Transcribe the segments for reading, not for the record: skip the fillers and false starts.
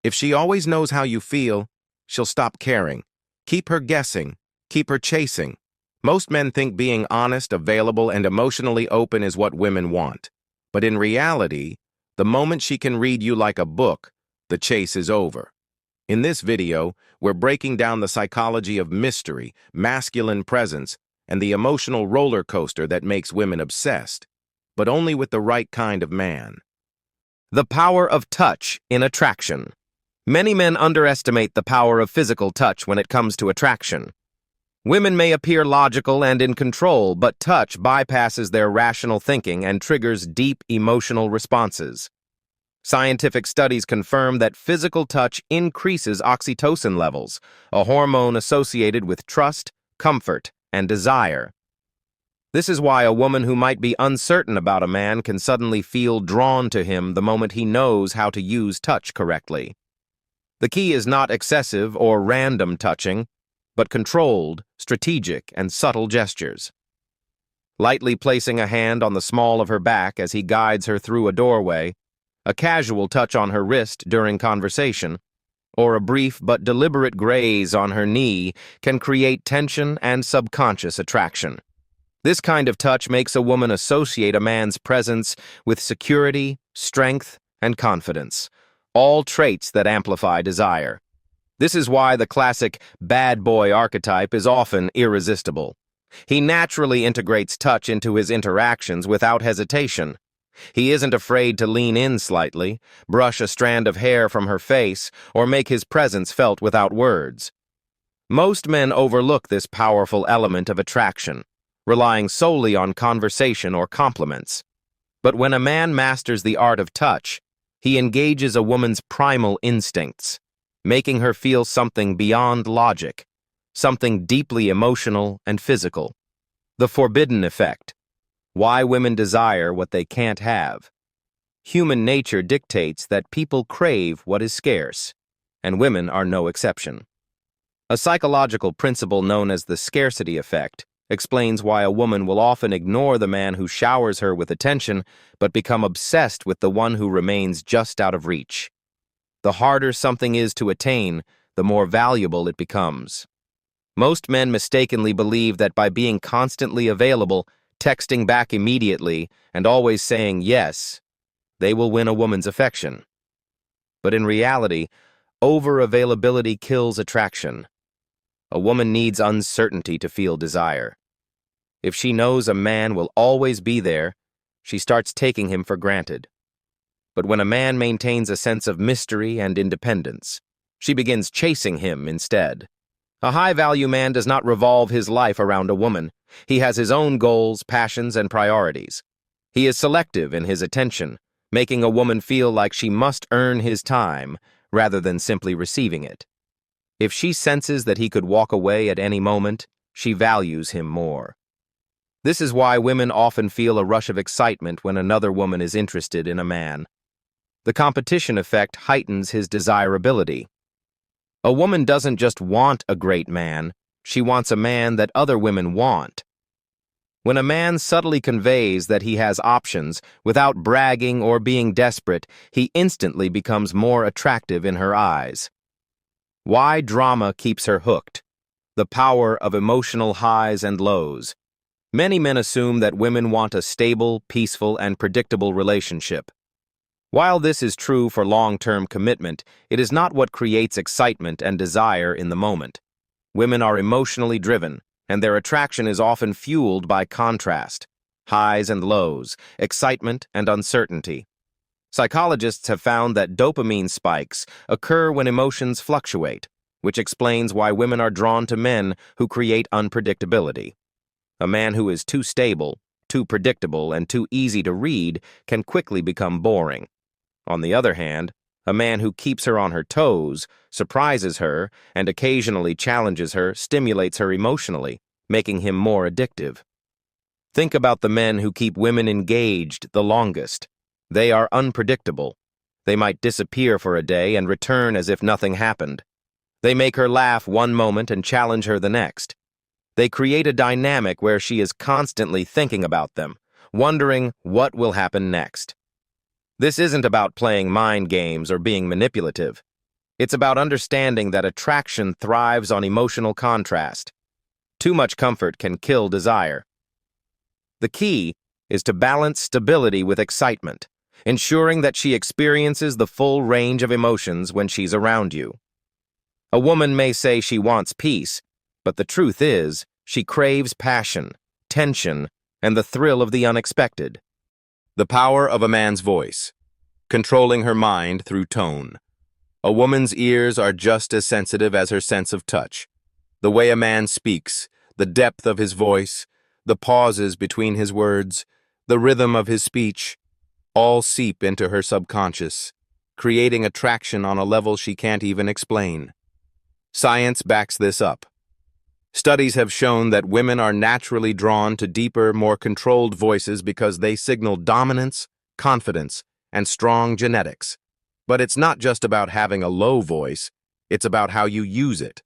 If she always knows how you feel, she'll stop caring. Keep her guessing. Keep her chasing. Most men think being honest, available, and emotionally open is what women want. But in reality, the moment she can read you like a book, the chase is over. In this video, we're breaking down the psychology of mystery, masculine presence, and the emotional roller coaster that makes women obsessed, but only with the right kind of man. The power of touch in attraction. Many men underestimate the power of physical touch when it comes to attraction. Women may appear logical and in control, but touch bypasses their rational thinking and triggers deep emotional responses. Scientific studies confirm that physical touch increases oxytocin levels, a hormone associated with trust, comfort, and desire. This is why a woman who might be uncertain about a man can suddenly feel drawn to him the moment he knows how to use touch correctly. The key is not excessive or random touching, but controlled, strategic, and subtle gestures. Lightly placing a hand on the small of her back as he guides her through a doorway, a casual touch on her wrist during conversation, or a brief but deliberate graze on her knee can create tension and subconscious attraction. This kind of touch makes a woman associate a man's presence with security, strength, and confidence, all traits that amplify desire. This is why the classic bad boy archetype is often irresistible. He naturally integrates touch into his interactions without hesitation. He isn't afraid to lean in slightly, brush a strand of hair from her face, or make his presence felt without words. Most men overlook this powerful element of attraction, relying solely on conversation or compliments. But when a man masters the art of touch, he engages a woman's primal instincts, making her feel something beyond logic, something deeply emotional and physical. The forbidden effect. Why women desire what they can't have. Human nature dictates that people crave what is scarce, and women are no exception. A psychological principle known as the scarcity effect explains why a woman will often ignore the man who showers her with attention but become obsessed with the one who remains just out of reach. The harder something is to attain, the more valuable it becomes. Most men mistakenly believe that by being constantly available, texting back immediately, and always saying yes, they will win a woman's affection. But in reality, over-availability kills attraction. A woman needs uncertainty to feel desire. If she knows a man will always be there, she starts taking him for granted. But when a man maintains a sense of mystery and independence, she begins chasing him instead. A high-value man does not revolve his life around a woman. He has his own goals, passions, and priorities. He is selective in his attention, making a woman feel like she must earn his time rather than simply receiving it. If she senses that he could walk away at any moment, she values him more. This is why women often feel a rush of excitement when another woman is interested in a man. The competition effect heightens his desirability. A woman doesn't just want a great man, she wants a man that other women want. When a man subtly conveys that he has options without bragging or being desperate, he instantly becomes more attractive in her eyes. Why drama keeps her hooked? The power of emotional highs and lows. Many men assume that women want a stable, peaceful, and predictable relationship. While this is true for long-term commitment, it is not what creates excitement and desire in the moment. Women are emotionally driven, and their attraction is often fueled by contrast, highs and lows, excitement and uncertainty. Psychologists have found that dopamine spikes occur when emotions fluctuate, which explains why women are drawn to men who create unpredictability. A man who is too stable, too predictable, and too easy to read can quickly become boring. On the other hand, a man who keeps her on her toes, surprises her, and occasionally challenges her stimulates her emotionally, making him more addictive. Think about the men who keep women engaged the longest. They are unpredictable. They might disappear for a day and return as if nothing happened. They make her laugh one moment and challenge her the next. They create a dynamic where she is constantly thinking about them, wondering what will happen next. This isn't about playing mind games or being manipulative. It's about understanding that attraction thrives on emotional contrast. Too much comfort can kill desire. The key is to balance stability with excitement, ensuring that she experiences the full range of emotions when she's around you. A woman may say she wants peace, but the truth is, she craves passion, tension, and the thrill of the unexpected. The power of a man's voice, controlling her mind through tone. A woman's ears are just as sensitive as her sense of touch. The way a man speaks, the depth of his voice, the pauses between his words, the rhythm of his speech, all seep into her subconscious, creating attraction on a level she can't even explain. Science backs this up. Studies have shown that women are naturally drawn to deeper, more controlled voices because they signal dominance, confidence, and strong genetics. But it's not just about having a low voice, it's about how you use it.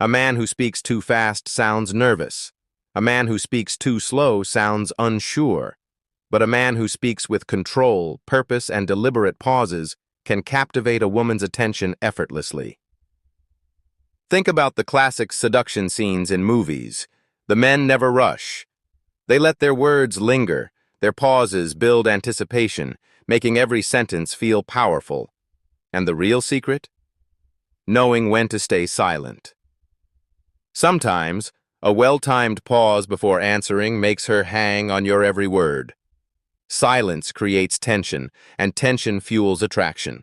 A man who speaks too fast sounds nervous. A man who speaks too slow sounds unsure. But a man who speaks with control, purpose, and deliberate pauses can captivate a woman's attention effortlessly. Think about the classic seduction scenes in movies. The men never rush. They let their words linger, their pauses build anticipation, making every sentence feel powerful. And the real secret? Knowing when to stay silent. Sometimes, a well-timed pause before answering makes her hang on your every word. Silence creates tension, and tension fuels attraction.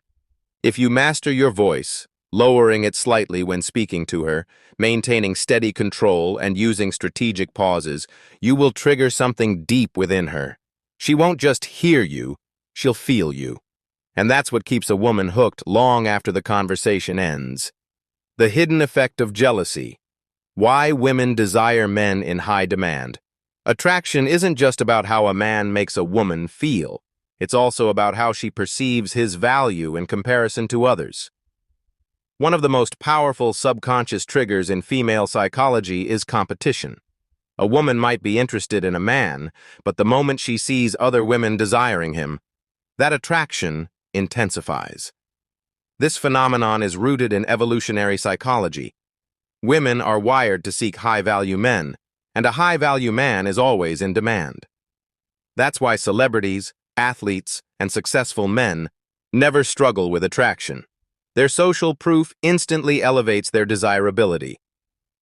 If you master your voice, lowering it slightly when speaking to her, maintaining steady control, and using strategic pauses, you will trigger something deep within her. She won't just hear you, she'll feel you. And that's what keeps a woman hooked long after the conversation ends. The hidden effect of jealousy. Why women desire men in high demand. Attraction isn't just about how a man makes a woman feel. It's also about how she perceives his value in comparison to others. One of the most powerful subconscious triggers in female psychology is competition. A woman might be interested in a man, but the moment she sees other women desiring him, that attraction intensifies. This phenomenon is rooted in evolutionary psychology. Women are wired to seek high-value men, and a high-value man is always in demand. That's why celebrities, athletes, and successful men never struggle with attraction. Their social proof instantly elevates their desirability.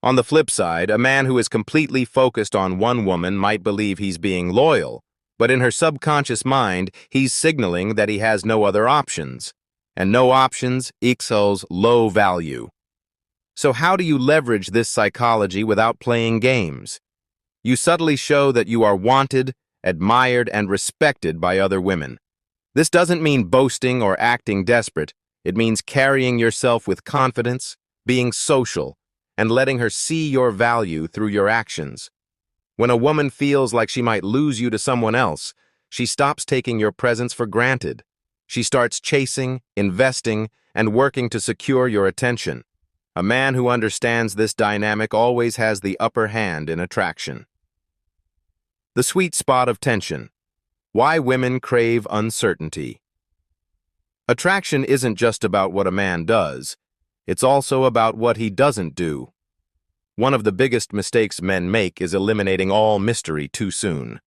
On the flip side, a man who is completely focused on one woman might believe he's being loyal, but in her subconscious mind, he's signaling that he has no other options. And no options equals low value. So how do you leverage this psychology without playing games? You subtly show that you are wanted, admired, and respected by other women. This doesn't mean boasting or acting desperate. It means carrying yourself with confidence, being social, and letting her see your value through your actions. When a woman feels like she might lose you to someone else, she stops taking your presence for granted. She starts chasing, investing, and working to secure your attention. A man who understands this dynamic always has the upper hand in attraction. The sweet spot of tension. Why women crave uncertainty. Attraction isn't just about what a man does, it's also about what he doesn't do. One of the biggest mistakes men make is eliminating all mystery too soon.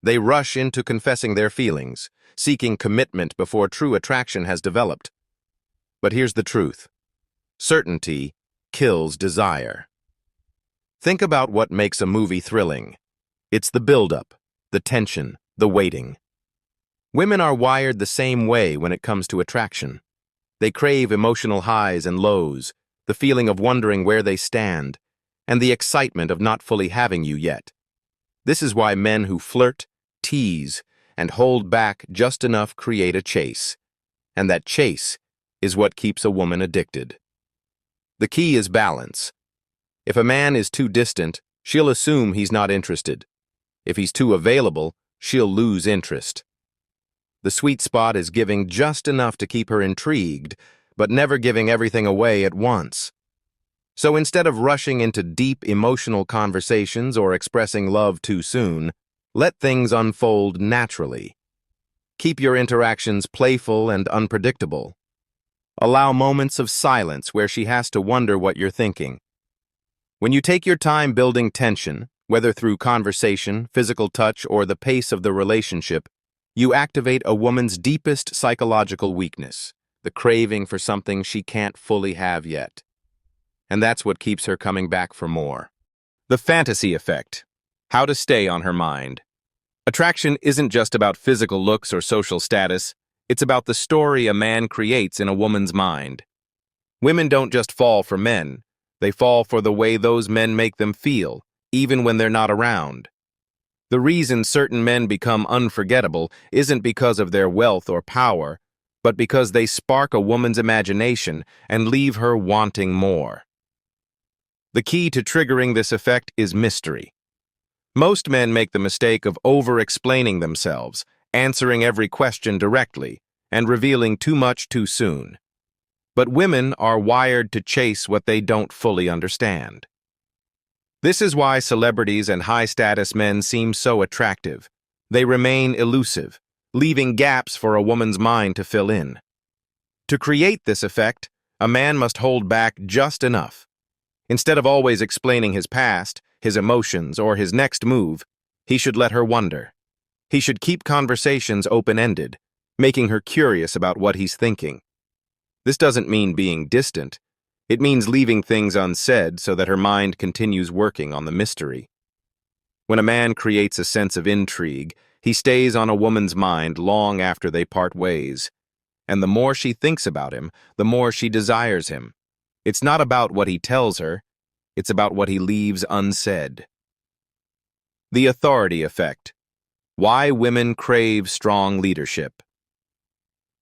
They rush into confessing their feelings, seeking commitment before true attraction has developed. But here's the truth. Certainty kills desire. Think about what makes a movie thrilling. It's the build-up, the tension, the waiting. Women are wired the same way when it comes to attraction. They crave emotional highs and lows, the feeling of wondering where they stand, and the excitement of not fully having you yet. This is why men who flirt, tease, and hold back just enough create a chase. And that chase is what keeps a woman addicted. The key is balance. If a man is too distant, she'll assume he's not interested. If he's too available, she'll lose interest. The sweet spot is giving just enough to keep her intrigued, but never giving everything away at once. So instead of rushing into deep emotional conversations or expressing love too soon, let things unfold naturally. Keep your interactions playful and unpredictable. Allow moments of silence where she has to wonder what you're thinking. When you take your time building tension, whether through conversation, physical touch, or the pace of the relationship, you activate a woman's deepest psychological weakness, the craving for something she can't fully have yet. And that's what keeps her coming back for more. The fantasy effect. How to stay on her mind. Attraction isn't just about physical looks or social status, it's about the story a man creates in a woman's mind. Women don't just fall for men, they fall for the way those men make them feel, even when they're not around. The reason certain men become unforgettable isn't because of their wealth or power, but because they spark a woman's imagination and leave her wanting more. The key to triggering this effect is mystery. Most men make the mistake of over-explaining themselves, answering every question directly, and revealing too much too soon. But women are wired to chase what they don't fully understand. This is why celebrities and high-status men seem so attractive. They remain elusive, leaving gaps for a woman's mind to fill in. To create this effect, a man must hold back just enough. Instead of always explaining his past, his emotions, or his next move, he should let her wonder. He should keep conversations open-ended, making her curious about what he's thinking. This doesn't mean being distant. It means leaving things unsaid so that her mind continues working on the mystery. When a man creates a sense of intrigue, he stays on a woman's mind long after they part ways. And the more she thinks about him, the more she desires him. It's not about what he tells her, it's about what he leaves unsaid. The authority effect. Why women crave strong leadership.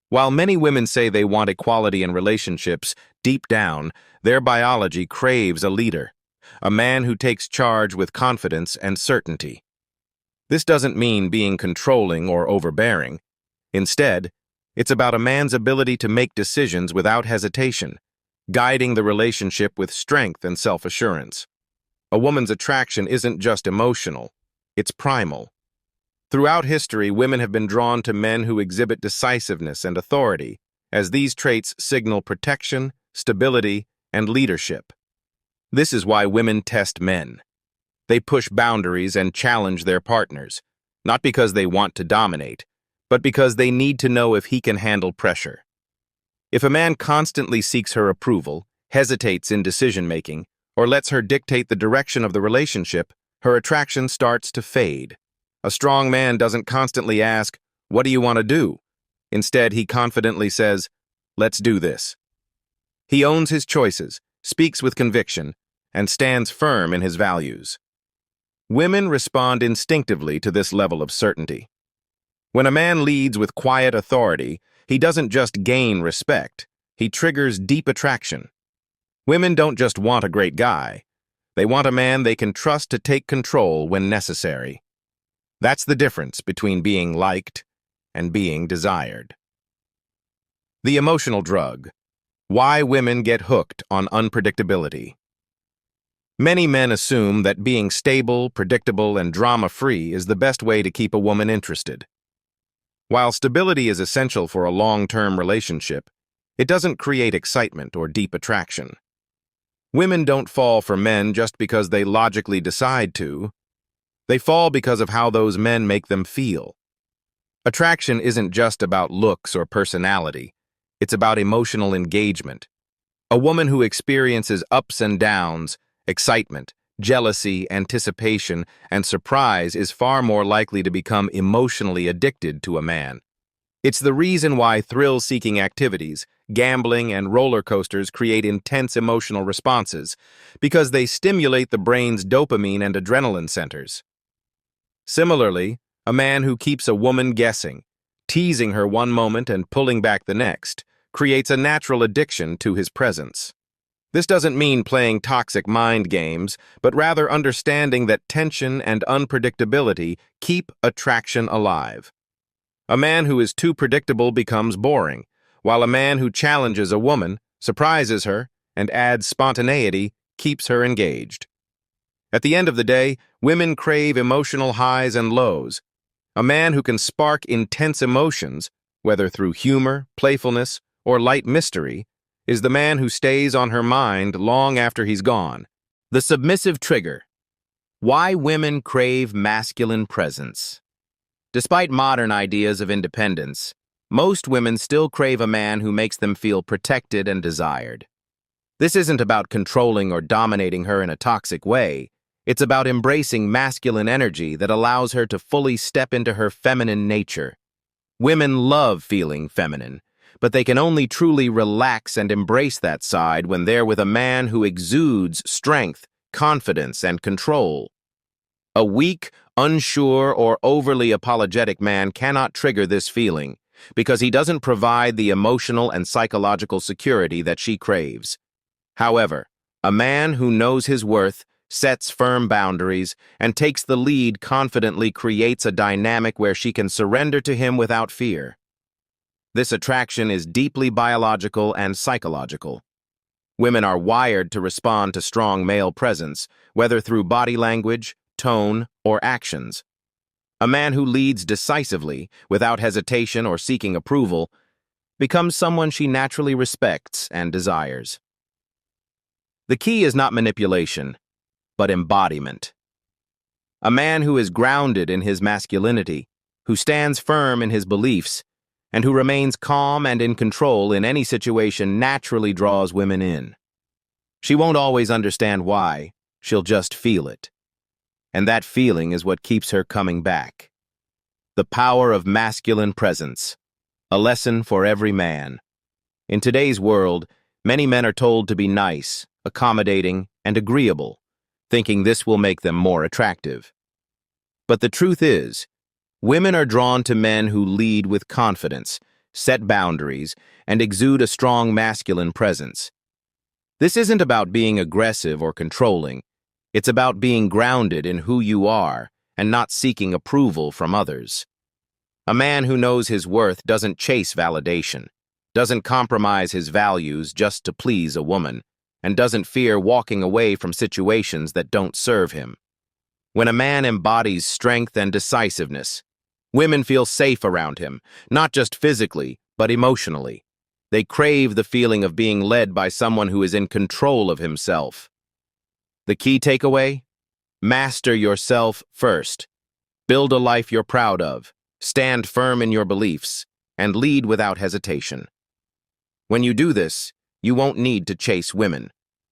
While many women say they want equality in relationships, deep down, their biology craves a leader, a man who takes charge with confidence and certainty. This doesn't mean being controlling or overbearing. Instead, it's about a man's ability to make decisions without hesitation, guiding the relationship with strength and self-assurance. A woman's attraction isn't just emotional, it's primal. Throughout history, women have been drawn to men who exhibit decisiveness and authority, as these traits signal protection, stability, and leadership. This is why women test men. They push boundaries and challenge their partners, not because they want to dominate, but because they need to know if he can handle pressure. If a man constantly seeks her approval, hesitates in decision-making, or lets her dictate the direction of the relationship, her attraction starts to fade. A strong man doesn't constantly ask, "What do you want to do?" Instead, he confidently says, "Let's do this." He owns his choices, speaks with conviction, and stands firm in his values. Women respond instinctively to this level of certainty. When a man leads with quiet authority, he doesn't just gain respect, he triggers deep attraction. Women don't just want a great guy, they want a man they can trust to take control when necessary. That's the difference between being liked and being desired. The emotional drug. Why women get hooked on unpredictability. Many men assume that being stable, predictable, and drama-free is the best way to keep a woman interested. While stability is essential for a long-term relationship, it doesn't create excitement or deep attraction. Women don't fall for men just because they logically decide to. They fall because of how those men make them feel. Attraction isn't just about looks or personality. It's about emotional engagement. A woman who experiences ups and downs, excitement, jealousy, anticipation, and surprise is far more likely to become emotionally addicted to a man. It's the reason why thrill-seeking activities, gambling, and roller coasters create intense emotional responses, because they stimulate the brain's dopamine and adrenaline centers. Similarly, a man who keeps a woman guessing, teasing her one moment and pulling back the next, creates a natural addiction to his presence. This doesn't mean playing toxic mind games, but rather understanding that tension and unpredictability keep attraction alive. A man who is too predictable becomes boring, while a man who challenges a woman, surprises her, and adds spontaneity keeps her engaged. At the end of the day, women crave emotional highs and lows. A man who can spark intense emotions, whether through humor, playfulness, or light mystery, is the man who stays on her mind long after he's gone. The submissive trigger. Why women crave masculine presence. Despite modern ideas of independence, most women still crave a man who makes them feel protected and desired. This isn't about controlling or dominating her in a toxic way. It's about embracing masculine energy that allows her to fully step into her feminine nature. Women love feeling feminine, but they can only truly relax and embrace that side when they're with a man who exudes strength, confidence, and control. A weak, unsure, or overly apologetic man cannot trigger this feeling because he doesn't provide the emotional and psychological security that she craves. However, a man who knows his worth, sets firm boundaries, and takes the lead confidently creates a dynamic where she can surrender to him without fear. This attraction is deeply biological and psychological. Women are wired to respond to strong male presence, whether through body language, tone, or actions. A man who leads decisively, without hesitation or seeking approval, becomes someone she naturally respects and desires. The key is not manipulation, but embodiment. A man who is grounded in his masculinity, who stands firm in his beliefs, and who remains calm and in control in any situation naturally draws women in. She won't always understand why, she'll just feel it. And that feeling is what keeps her coming back. The power of masculine presence, a lesson for every man. In today's world, many men are told to be nice, accommodating, and agreeable, thinking this will make them more attractive. But the truth is, women are drawn to men who lead with confidence, set boundaries, and exude a strong masculine presence. This isn't about being aggressive or controlling. It's about being grounded in who you are and not seeking approval from others. A man who knows his worth doesn't chase validation, doesn't compromise his values just to please a woman, and doesn't fear walking away from situations that don't serve him. When a man embodies strength and decisiveness, women feel safe around him, not just physically, but emotionally. They crave the feeling of being led by someone who is in control of himself. The key takeaway? Master yourself first. Build a life you're proud of, stand firm in your beliefs, and lead without hesitation. When you do this, you won't need to chase women.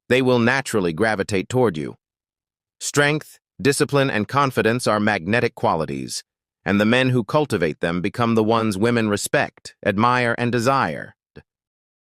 They will naturally gravitate toward you. Strength, discipline, and confidence are magnetic qualities, and the men who cultivate them become the ones women respect, admire, and desire.